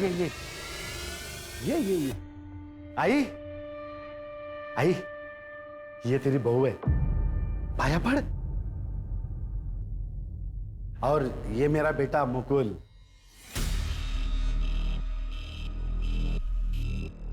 ये आई आई, ये तेरी बहू है, पाया पड़। और ये मेरा बेटा मुकुल।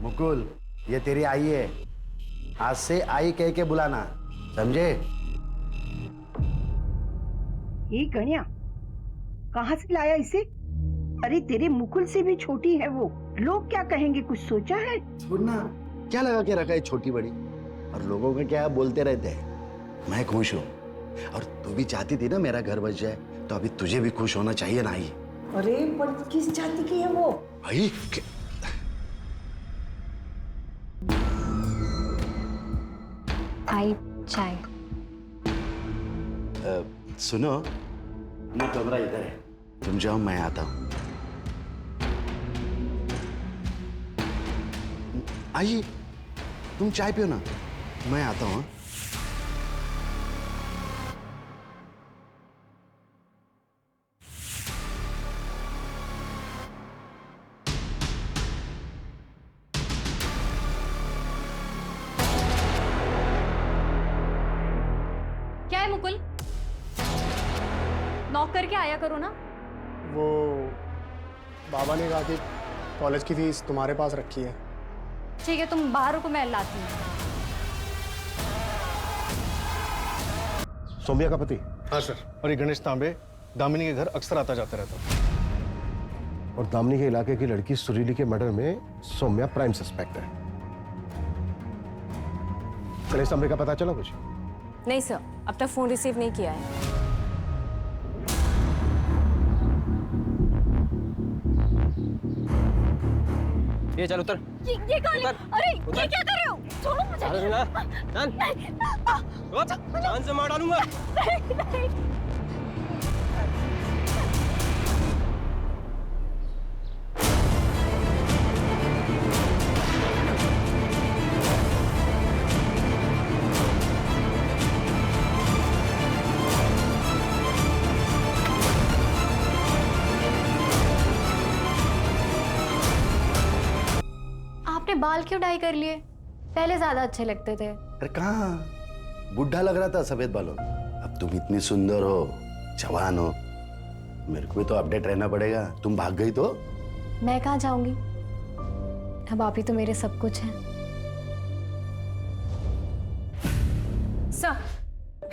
मुकुल, ये तेरी आई है, आज से आई कह के बुलाना, समझे? ये गणिया कहाँ से लाया इसे? अरे तेरे मुकुल से भी छोटी है वो, लोग क्या कहेंगे, कुछ सोचा है? छोड़ना, क्या लगा के रखा है छोटी बड़ी, और लोगों का क्या बोलते रहते हैं। मैं खुश हूँ, और तू भी चाहती थी ना मेरा घर बच जाए, तो अभी तुझे भी खुश होना चाहिए ना। ही अरे पर किस जाति की है वो? भाई आई चाय। सुनो, ये कमरा इधर है, तुम जाओ, मैं आता हूँ। आइए, तुम चाय पियो ना, मैं आता हूँ। क्या है मुकुल? नॉक करके आया करो ना। वो बाबा ने कहा कि कॉलेज की फीस तुम्हारे पास रखी है। ठीक है, तुम बाहर रुको, मैं लाती हूँ। सौम्या का पति? हाँ सर। और ये गणेश तांबे दामिनी के घर अक्सर आता जाता रहता। और दामिनी के इलाके की लड़की सुरीली के मर्डर में सौम्या प्राइम सस्पेक्ट है। गणेश तांबे का पता चला कुछ? नहीं सर, अब तक फोन रिसीव नहीं किया है। ये चल उतर। ये कौन है? अरे ये क्या कर रहे हो? छोड़ो मुझे। अरे जान से मार डालूंगा। नहीं। आपने बाल क्यों डाई कर लिए? पहले ज्यादा अच्छे लगते थे। अरे कहाँ, बुढ़ा लग रहा था सफेद बालों, अब तुम इतनी सुंदर हो, जवान हो, मेरे को भी तो अपडेट रहना पड़ेगा। तुम भाग गई तो? मैं कहाँ जाऊंगी, अब आप ही तो मेरे सब कुछ हैं। सर,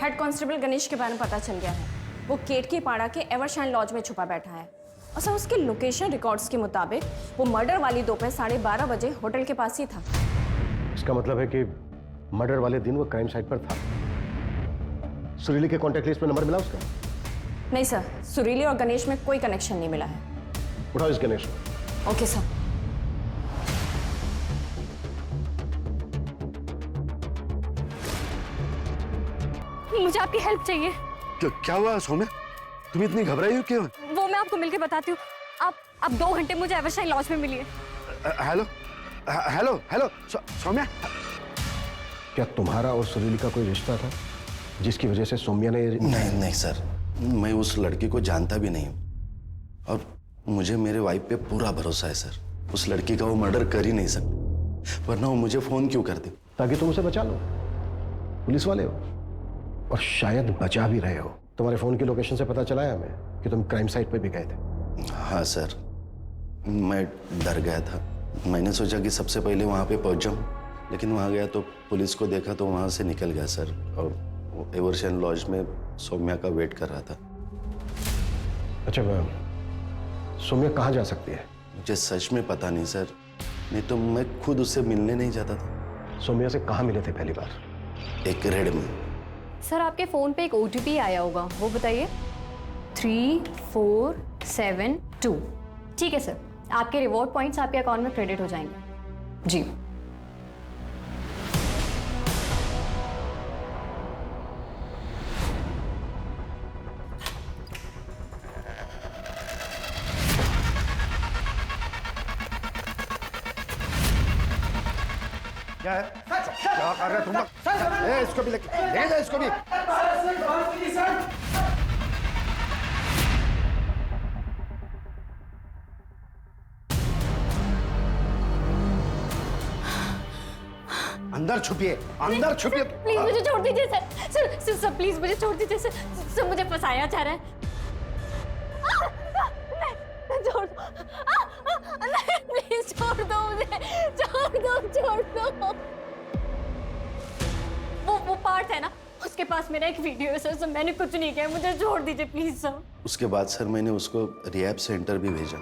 हेड कांस्टेबल गणेश के बारे में पता चल गया है। वो केतकी पाड़ा के एवरशाइन लॉज में छुपा बैठा है। और सर, उसके लोकेशन रिकॉर्ड्स के मुताबिक वो मर्डर वाली दोपहर 12:30 बजे होटल के पास ही था। इसका मतलब है कि मर्डर वाले दिन वो क्राइम साइट पर था। सुरीली के कॉन्टैक्ट लिस्ट में नंबर मिला उसका? नहीं सर, सुरीली और गणेश में कोई कनेक्शन नहीं मिला है। उठाओ इस गणेश को। Okay sir. मुझे आपकी हेल्प चाहिए। क्या हुआ सौम्या, तुम इतनी घबराई हो क्यों? वो मैं आपको मिलके बताती हूँ। आप 2 घंटे मुझे एवरशाइन लॉज में मिलिए। Hello hello hello, Saumya. क्या तुम्हारा और सुरीली का कोई रिश्ता था जिसकी वजह से सौम्या ने? नहीं सर, मैं उस लड़की को जानता भी नहीं हूँ, और मुझे मेरे वाइफ पे पूरा भरोसा है सर। उस लड़की का वो मर्डर कर ही नहीं सकती, वरना वो मुझे फोन क्यों करती? ताकि तुम उसे बचा लो। पुलिस वाले हो और शायद बचा भी रहे हो। तुम्हारे फोन की लोकेशन से पता चला है हमें कि तुम क्राइम साइट पे भी गए थे। हाँ सर, मैं डर गया था। मैंने सोचा कि सबसे पहले वहाँ पे पहुँच जाऊँ, लेकिन वहाँ गया तो पुलिस को देखा तो वहाँ से निकल गया सर, और एवरशाइन लॉज में सौम्या का वेट कर रहा था। अच्छा, सौम्या कहाँ जा सकती है? मुझे सच में पता नहीं सर, नहीं तो मैं खुद उससे मिलने नहीं जाता था। सौम्या से कहाँ मिले थे पहली बार? एक रेड में। सर, आपके फोन पे एक OTP आया होगा, वो बताइए। 3472। ठीक है सर, आपके रिवॉर्ड पॉइंट्स आपके अकाउंट में क्रेडिट हो जाएंगे। जी। क्या है? क्या कर रहे हो तुम लोग? इसको भी ले जा, इसको भी। अंदर छुपिए, अंदर छुपिए। प्लीज मुझे छोड़ दीजिए सर। सर प्लीज मुझे छोड़ दीजिए सर। सर मुझे फंसाया जा रहा है। छोड़ दो। नहीं प्लीज छोड़ दो मुझे। छोड़ दो। वो पार्ट है ना, उसके पास मेरा एक वीडियो है सर। मैंने कुछ नहीं किया, मुझे छोड़ दीजिए प्लीज सर। उसके बाद सर मैंने उसको रिहैब सेंटर भी भेजा,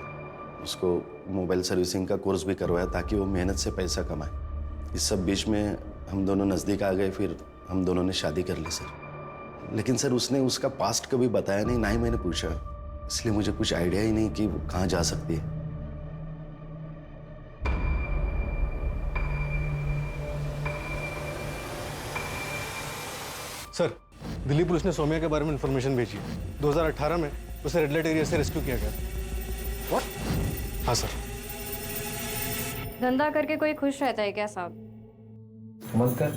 उसको मोबाइल सर्विसिंग का कोर्स भी करवाया ताकि वो मेहनत से पैसा कमाए। इस सब बीच में हम दोनों नज़दीक आ गए, फिर हम दोनों ने शादी कर ली सर। लेकिन सर उसने उसका पास्ट कभी बताया नहीं, ना ही मैंने पूछा, इसलिए मुझे कुछ आइडिया ही नहीं कि वो कहाँ जा सकती है। सर, दिल्ली पुलिस ने सौम्या के बारे में इंफॉर्मेशन भेजी। 2018 में उसे रेड लाइट एरिया से रेस्क्यू किया गया। What? हाँ सर। धंधा करके कोई खुश रहता है क्या साहब? मत कर,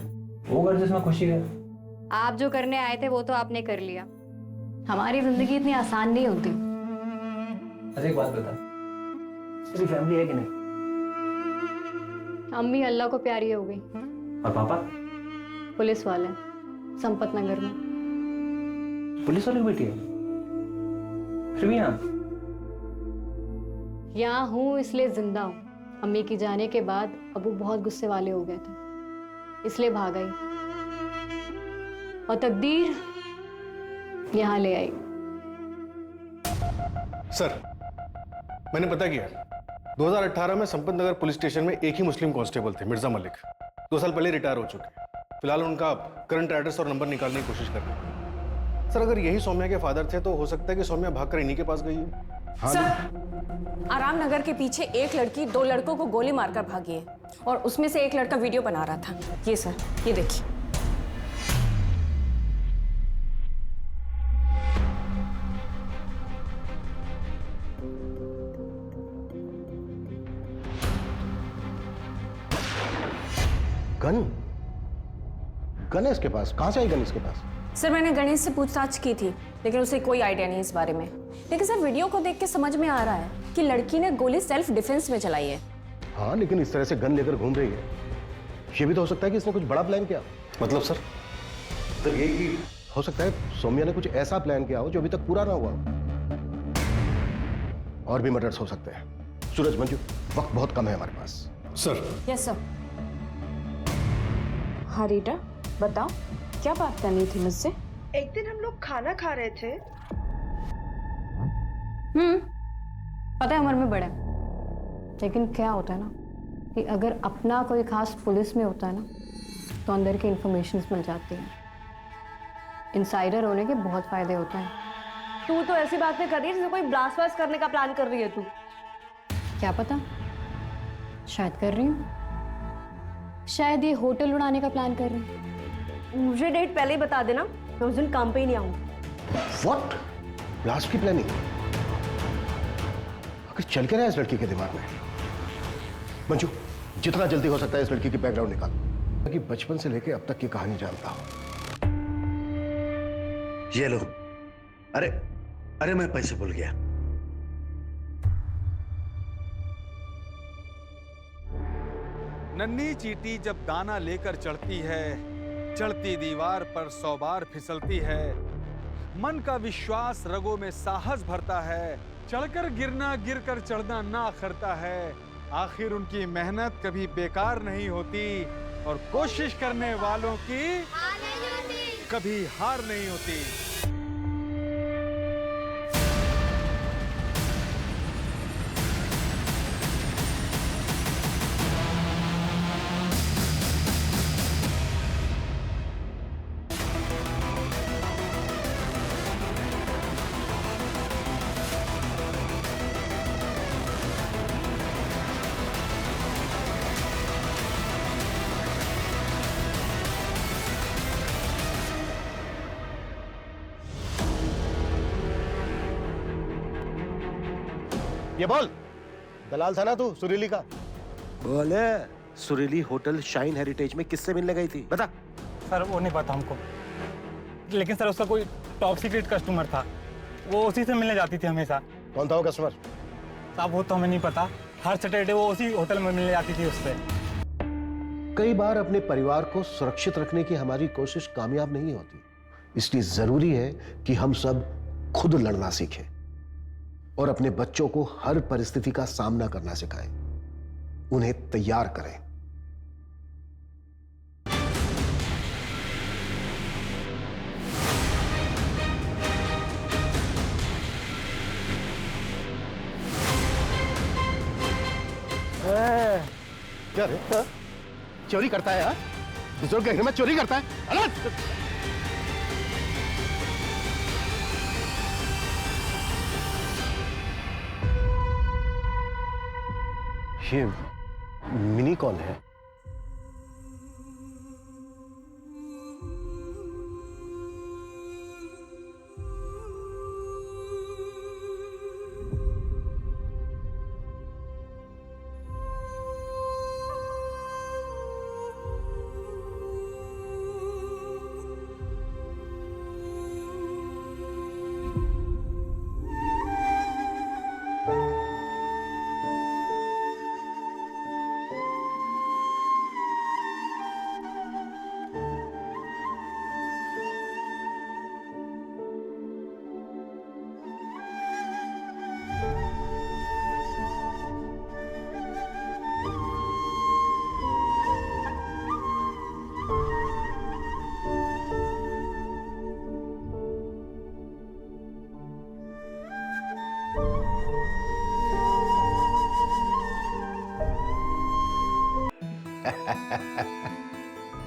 वो कर जिसमें खुशी है। आप जो करने आए थे वो तो आपने कर लिया। हमारी जिंदगी इतनी आसान नहीं होती। अच्छा एक बात बता, तेरी फैमिली है कि नहीं? अम्मी अल्लाह को प्यारी हो गई। और पापा? पुलिस वाले संपत नगर में। पुलिस वाले की बेटी है? फिर भी यहाँ हूँ इसलिए जिंदा हूँ। अम्मी की जाने के बाद अबू बहुत गुस्से वाले हो गए थे, इसलिए भाग आई और तकदीर यहाँ ले आई। सर, मैंने पता किया, 2018 में संपत नगर पुलिस स्टेशन में एक ही मुस्लिम कांस्टेबल थे, मिर्जा मलिक। 2 साल पहले रिटायर हो चुके। फिलहाल उनका करंट एड्रेस और नंबर निकालने की कोशिश कर रहे हैं। सर, अगर यही सौम्या के फादर थे तो हो सकता है कि सौम्या भागकर इन्हीं के पास गई हो। हाँ, सर, आराम नगर के पीछे एक लड़की 2 लड़कों को गोली मारकर भागी है और उसमें से एक लड़का वीडियो बना रहा था। ये सर, ये देखिए। गन है इसके पास? कहां से आई गन इसके पास? सर, मैंने गणेश से पूछताछ की थी, लेकिन उसे कोई आइडिया नहीं इस बारे में। लेकिन सर, वीडियो को देख के समझ में आ रहा है कि लड़की ने गोली सेल्फ डिफेंस में चलाई है। हाँ, लेकिन इस तरह से गन लेकर घूम रही है, ये भी तो हो सकता है कि इसने कुछ बड़ा प्लान किया। मतलब सर? तो ये हो सकता है सौम्या ने कुछ ऐसा प्लान किया हो जो अभी तक पूरा ना हुआ हो। और भी मर्डर्स हो सकते हैं। सूरज, मंजू, वक्त बहुत कम है हमारे पास। सर। Yes sir. हाँ रीटा, बताओ क्या बात करनी थी मुझसे? एक दिन हम लोग खाना खा रहे थे। पता है उम्र में बड़ा है, लेकिन क्या होता है ना कि अगर अपना कोई खास पुलिस में होता है ना तो अंदर की इंफॉर्मेशंस मिल जाती हैं। इनसाइडर होने के बहुत फायदे होते हैं। तू तो ऐसी बातें कर रही है जैसे कोई ब्लास्ट वास्ट करने का प्लान कर रही है तू। क्या पता, शायद कर रही हूँ, शायद ये होटल उड़ाने का प्लान कर रही हूँ। मुझे डेट पहले ही बता देना, मैं उस दिन काम पे ही नहीं आऊंगी। व्हाट? ब्लास्ट की प्लानिंग? आखिर चल के रहा है इस लड़की के दिमाग में? मंजू, जितना जल्दी हो सकता है इस लड़की की बैकग्राउंड निकाल, ताकि बचपन से लेके अब तक की कहानी जानता हूं। ये लो। अरे मैं पैसे भूल गया। नन्ही चींटी जब दाना लेकर चढ़ती है, चढ़ती दीवार पर 100 बार फिसलती है। मन का विश्वास रगों में साहस भरता है, चढ़कर गिरना गिरकर चढ़ना ना अखरता है। आखिर उनकी मेहनत कभी बेकार नहीं होती और कोशिश करने वालों की कभी हार नहीं होती। ये बोल, दलाल था ना तू सुरीली का? बोले, सुरीली होटल शाइन हेरिटेज में किससे मिलने गई थी? बता। सर वो नहीं पता हमको, लेकिन सर उसका कोई टॉप सीक्रेट कस्टमर था, वो उसी से मिलने जाती थी हमेशा। कौन था वो कस्टमर? साहब वो तो हमें नहीं पता, हर सैटरडे वो उसी होटल में मिलने जाती थी उससे। कई बार अपने परिवार को सुरक्षित रखने की हमारी कोशिश कामयाब नहीं होती। इसलिए जरूरी है कि हम सब खुद लड़ना सीखें और अपने बच्चों को हर परिस्थिति का सामना करना सिखाएं, उन्हें तैयार करें। क्या रे? हाँ? चोरी करता है? हाँ? दूसरों के घर में चोरी करता है? अलग! ये मिनी कौन है?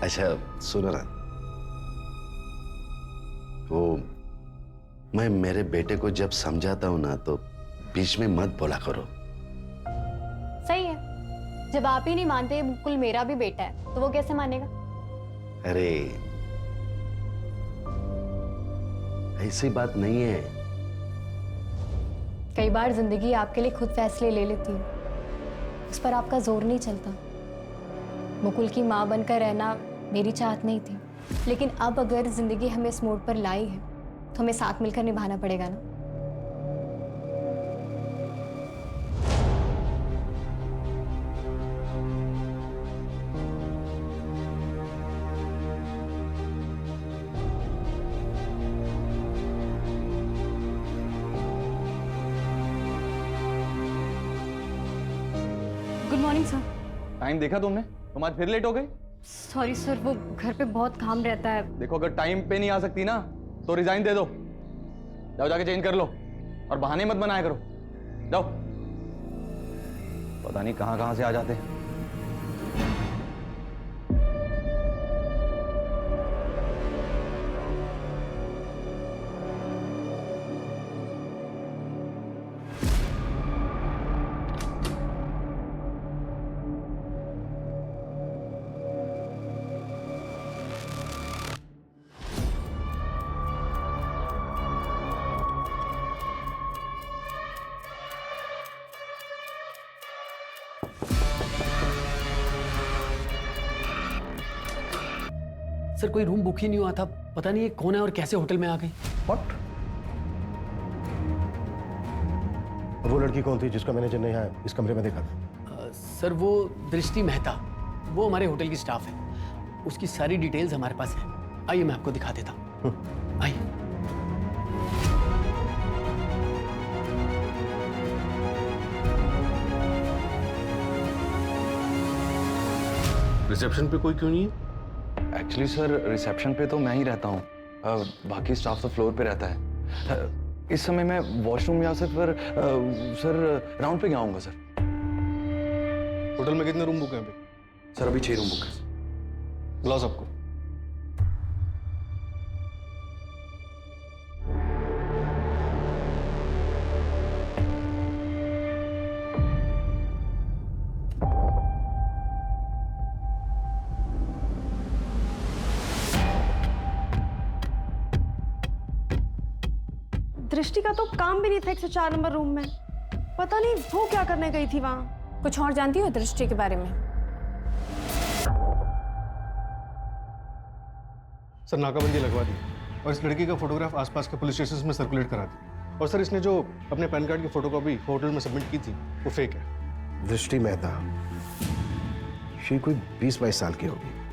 अच्छा सुनो ना, वो मैं मेरे बेटे को जब समझाता हूं ना तो बीच में मत बोला करो। सही है, जब आप ही नहीं मानते मुकुल मेरा भी बेटा है तो वो कैसे मानेगा? अरे ऐसी बात नहीं है। कई बार जिंदगी आपके लिए खुद फैसले ले लेती है, उस पर आपका जोर नहीं चलता। मुकुल की माँ बनकर रहना मेरी चाहत नहीं थी, लेकिन अब अगर जिंदगी हमें इस मोड़ पर लाई है तो हमें साथ मिलकर निभाना पड़ेगा ना। Good morning sir. टाइम देखा तुमने? तुम आज फिर लेट हो गई। सॉरी सर, वो घर पे बहुत काम रहता है। देखो अगर टाइम पे नहीं आ सकती ना तो रिजाइन दे दो। जाओ जाके चेंज कर लो और बहाने मत बनाया करो। जाओ, पता नहीं कहां कहां से आ जाते। सर कोई रूम बुक ही नहीं हुआ था, पता नहीं ये कौन है और कैसे होटल में आ गई। What? वो लड़की कौन थी जिसका मैंने चेन्नई यहाँ इस कमरे में देखा था? सर वो दृष्टि मेहता, वो हमारे होटल की स्टाफ है। उसकी सारी डिटेल्स हमारे पास है। आइए मैं आपको दिखा देता हूँ। आइए। रिसेप्शन पे कोई क्यों नहीं है? एक्चुअली सर रिसेप्शन पे तो मैं ही रहता हूँ, बाकी स्टाफ तो फ्लोर पे रहता है। इस समय मैं वॉशरूम या फिर सर राउंड पे गया हूँगा सर। होटल में कितने रूम बुक हैं अभी? सर अभी 6 रूम बुक है। बुलाओ सबको। दृष्टि का तो काम भी नहीं था 104 नंबर रूम में। पता नहीं वो क्या करने गई थी वहां। कुछ और जानती हो दृष्टि के बारे में? सर नाकाबंदी लगवा दी और इस लड़की का फोटोग्राफ आसपास के पुलिस स्टेशन में सर्कुलेट करा दी। और सर इसने जो अपने पैन कार्ड की फोटोकॉपी होटल में सबमिट की थी वो फेक है। दृष्टि मेहता ये कोई 20-22 साल की होगी।